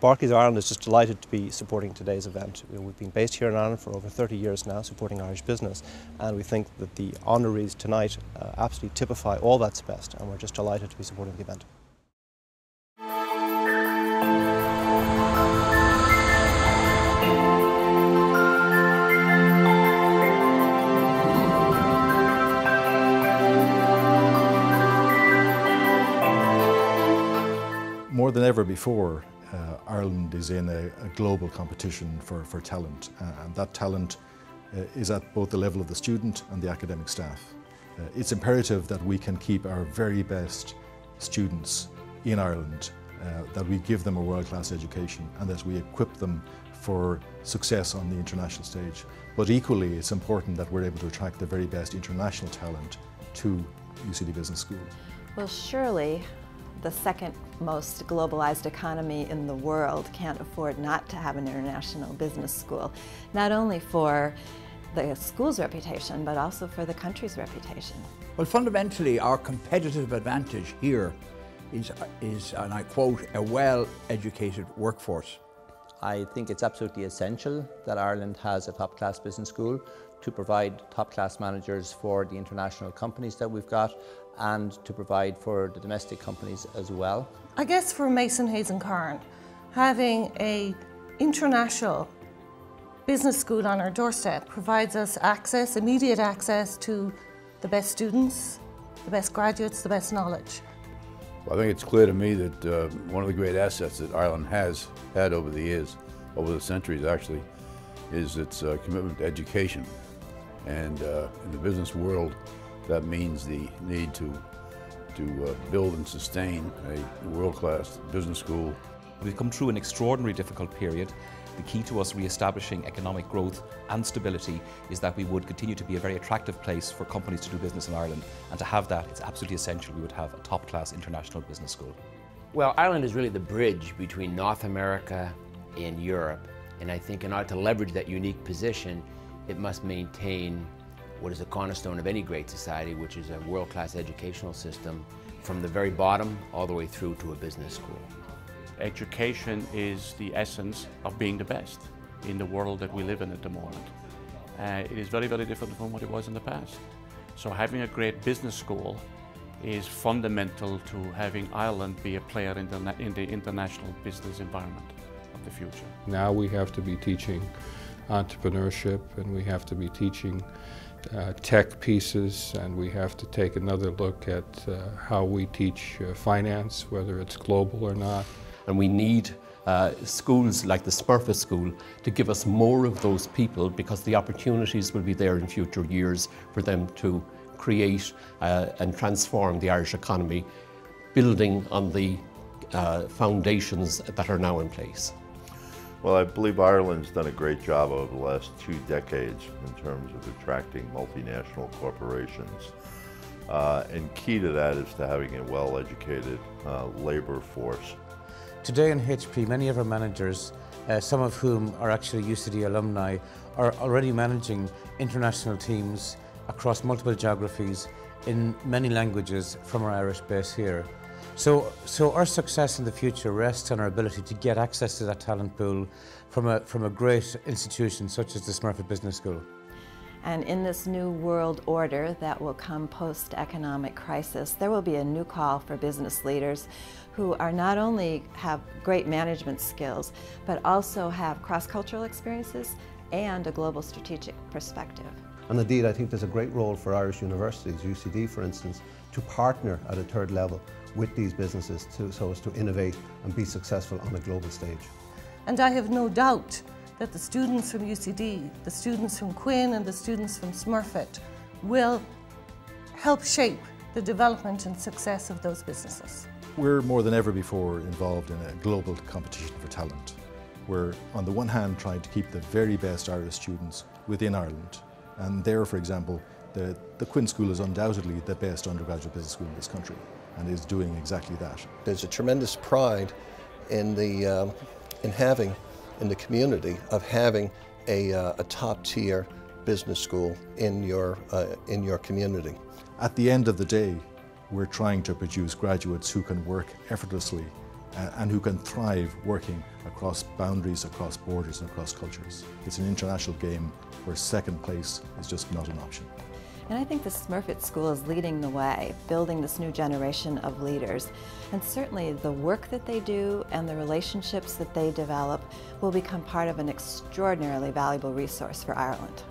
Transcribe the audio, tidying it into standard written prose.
Barclays Ireland is just delighted to be supporting today's event. We've been based here in Ireland for over 30 years now, supporting Irish business, and we think that the honorees tonight absolutely typify all that's best, and we're just delighted to be supporting the event. More than ever before, Ireland is in a global competition for talent, and that talent is at both the level of the student and the academic staff. It's imperative that we can keep our very best students in Ireland, that we give them a world-class education and that we equip them for success on the international stage. But equally, it's important that we're able to attract the very best international talent to UCD Business School. Well, surely the second most globalized economy in the world can't afford not to have an international business school, not only for the school's reputation, but also for the country's reputation. Well, fundamentally, our competitive advantage here is, and I quote, a well-educated workforce. I think it's absolutely essential that Ireland has a top-class business school to provide top-class managers for the international companies that we've got and to provide for the domestic companies as well. I guess for Mason, Hayes and Carn, having an international business school on our doorstep provides us access, immediate access to the best students, the best graduates, the best knowledge. Well, I think it's clear to me that one of the great assets that Ireland has had over the years, over the centuries actually, is its commitment to education. And in the business world, that means the need to build and sustain a world-class business school. We've come through an extraordinarily difficult period. The key to us re-establishing economic growth and stability is that we would continue to be a very attractive place for companies to do business in Ireland, and to have that, it's absolutely essential we would have a top-class international business school. Well, Ireland is really the bridge between North America and Europe, and I think in order to leverage that unique position, it must maintain what is a cornerstone of any great society, which is a world-class educational system from the very bottom all the way through to a business school. Education is the essence of being the best in the world that we live in at the moment. It is very, very different from what it was in the past. So having a great business school is fundamental to having Ireland be a player in the international business environment of the future. Now we have to be teaching entrepreneurship, and we have to be teaching tech pieces, and we have to take another look at how we teach finance, whether it's global or not. And we need schools like the Smurfit School to give us more of those people, because the opportunities will be there in future years for them to create and transform the Irish economy, building on the foundations that are now in place. Well, I believe Ireland's done a great job over the last 2 decades in terms of attracting multinational corporations. And key to that is to having a well-educated labor force. Today in HP, many of our managers, some of whom are actually UCD alumni, are already managing international teams across multiple geographies in many languages from our Irish base here. So our success in the future rests on our ability to get access to that talent pool from a great institution such as the Smurfit Business School. And in this new world order that will come post-economic crisis, there will be a new call for business leaders who are not only have great management skills, but also have cross-cultural experiences and a global strategic perspective. And indeed, I think there's a great role for Irish universities, UCD for instance, to partner at a third level with these businesses so as to innovate and be successful on a global stage. And I have no doubt that the students from UCD, the students from Quinn and the students from Smurfit will help shape the development and success of those businesses. We're more than ever before involved in a global competition for talent. We're on the one hand trying to keep the very best Irish students within Ireland, and there, for example, the Quinn School is undoubtedly the best undergraduate business school in this country and is doing exactly that. There's a tremendous pride in the community of having a top-tier business school in your community. At the end of the day, we're trying to produce graduates who can work effortlessly and who can thrive working across boundaries, across borders and across cultures. It's an international game where second place is just not an option. And I think the Smurfit School is leading the way, building this new generation of leaders. And certainly the work that they do and the relationships that they develop will become part of an extraordinarily valuable resource for Ireland.